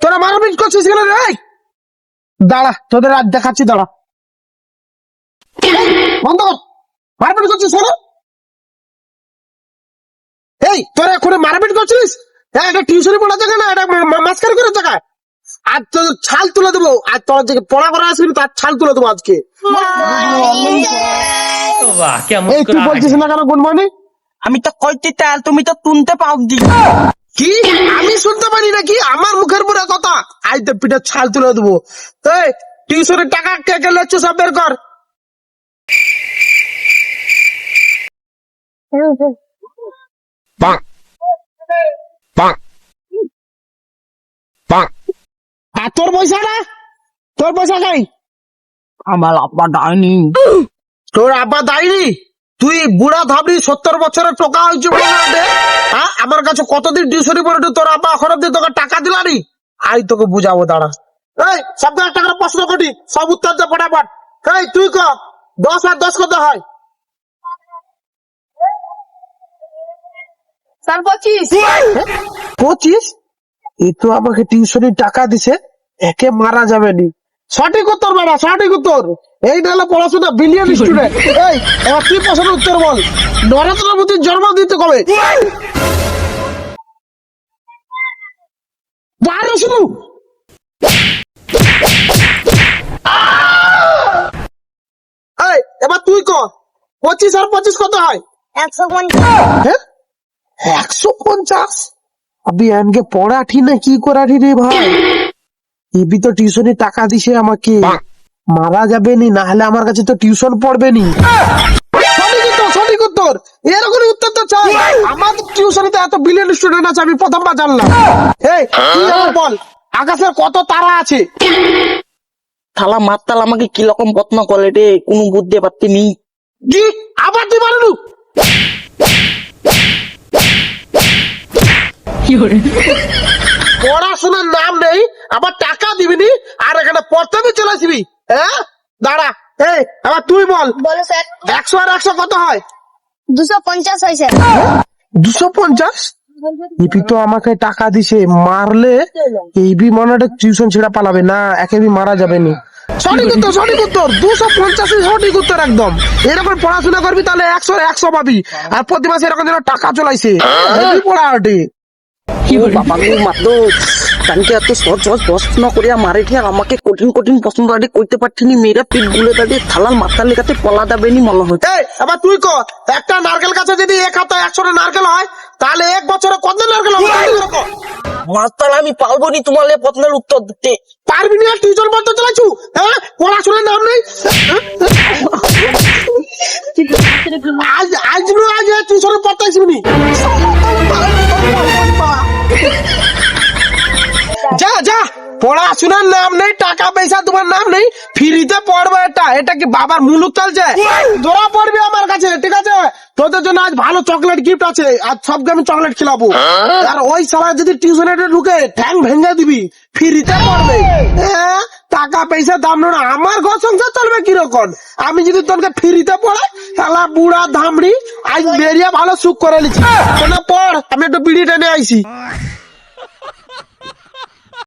তোরা মারাপিট করছিস কেন রে? দাঁড়া, তোদের রাত দেখাচ্ছি, দাঁড়া। বন্ধ কর, মারপিট করছিস কেন? এই তোরা এখন মারপিট করছিস? এটা টিউশনে পড়া জায়গা না, এটা মাস্কারি করে জায়গা। আর তোর ছাল তুলে দেবো, আর তোর যে পড়া করা আসবি তার ছাল তুলে দেবো আজকে। এই তুই বলছিস না কেন গুড মর্নিং? আমি তো কইতে তাল, তুমি তো শুনতে পাও দি। কি আমি শুনতে পারি নাকি? আমার মুখের পুরো কথা। আই তো পিঠে ছাল তুলে দেবো। এই টিউশনের টাকা কে কে লেচ্ছো সব বের কর। আর তোর পয়সাটা? তোর পয়সা খাই? আমার আব্বা ডাইনি। তোর আব্বা দায়নি? তুই বুড়া ভাবলি 70 বছরের টোকা হয়েছে হ্যাঁ? আমার কাছে কতদিন টিউশনি পড়ে তোর আব্বা এখন অব্দি তোকে টাকা দিলানি? আই তোকে বুঝাবো, দাঁড়া। এই সব টাকার প্রশ্ন করি, সব উত্তর দে ফটাফট। এই তুই ক 10 আর 10 কত হয়? 25? এ তো আমাকে টিউশনির টাকা দিছে, একে মারা যাবে নি। সঠিক উত্তর বাবা, সঠিক উত্তর। এইটা হলো পড়াশোনা বিলিয়ন স্টুডেন্ট। এই এবার তুই প্রশ্নের উত্তর বল, নরেন্দ্র মোদীর জন্ম দিতে কবে? বারো শুরু। এই এবার তুই ক 25 আর 25 কত হয়? 150। 150? अभी এনকে পড়াঠি না কি করাঠি রে ভাই? এবি তো টিউশনে টাকা দিছে আমাকে, মারা যাবে নি, না হলে আমার কাছে তো টিউশন পড়বে নি। সঠিক উত্তর, সঠিক উত্তর। এরকম উত্তর তো চাই। আমার টিউশনে তো এত বিলিয়ন স্টুডেন্ট আছে, আমি প্রথমবার জানলাম। এই তুই আমার বল, আকাশের কত তারা আছে? থালা মাতাল আমাকে কি রকম প্রশ্ন করে রে, কোনো বুঝতে পারতি নি। কি আবার তুই মারলু? পড়াশোনার নাম নেই, আবার টাকা দিবিনি, আর এখানে পড়তে চলে আসবি? হ্যাঁ দাঁড়া। এই আবার তুই বল, বলো স্যার। 100 আর 100 কত হয়? 250 হয়েছে। 250? ইপি তো আমাকে টাকা দিছে, মারলে এইবি মনে টিউশন ছেড়া পালাবে না, একেবি মারা যাবে নি। সঠিক উত্তর, সঠিক উত্তর। 250 সঠিক উত্তর একদম। এরকম পড়াশোনা করবি তাহলে 100 100 পাবি, আর প্রতি মাসে এরকম যেন টাকা চলাইছে পড়াটি। বাবা মাত্র কানকে এত সহজ সহজ প্রশ্ন করিয়া মারে ঠিক আমাকে কঠিন কঠিন প্রশ্ন দাঁড়িয়ে করতে পারছিনি, মেয়েরা পিঠ গুলে দাঁড়িয়ে থালার মাথার লেখাতে পলা যাবে নি মনে হচ্ছে। আবার তুই ক একটা নারকেল গাছে যদি এক হাতে 100টা নারকেল হয়, তাহলে এক বছরে কত নারকেল হবে? মাতাল আমি পারবো নি তোমার প্রশ্নের উত্তর দিতে। পারবি না? টিউশন পড়তে চলেছু? হ্যাঁ, পড়াশোনার নাম নেই। আজ আজ টিউশনে পড়তে আসবি? যা যা, পড়াশোনার নাম নেই, টাকা পয়সা তোমার নাম নেই, ফ্রিতে পড়বে। এটা কি বাবার মুলুক চলছে? তোরা পড়বি আমার কাছে, ঠিক আছে? তোদের জন্য আজ ভালো চকলেট গিফট আছে, আজ সবকে আমি চকলেট খেলাবো। আর ওই সালা যদি টিউশনে ঢুকে ঠ্যাং ভেঙে দিবি, ফ্রিতে পড়বে। টাকা পয়সা দাম না, আমার ঘর সংসার চলবে কিরকম? আমি যদি তোকে ফ্রিতে পড়াই, তাহলে বুড়া ধামড়ি আজ বেরিয়ে ভালো সুখ করে নিচ্ছি। পড়, আমি একটু বিড়ি টেনে আইছি।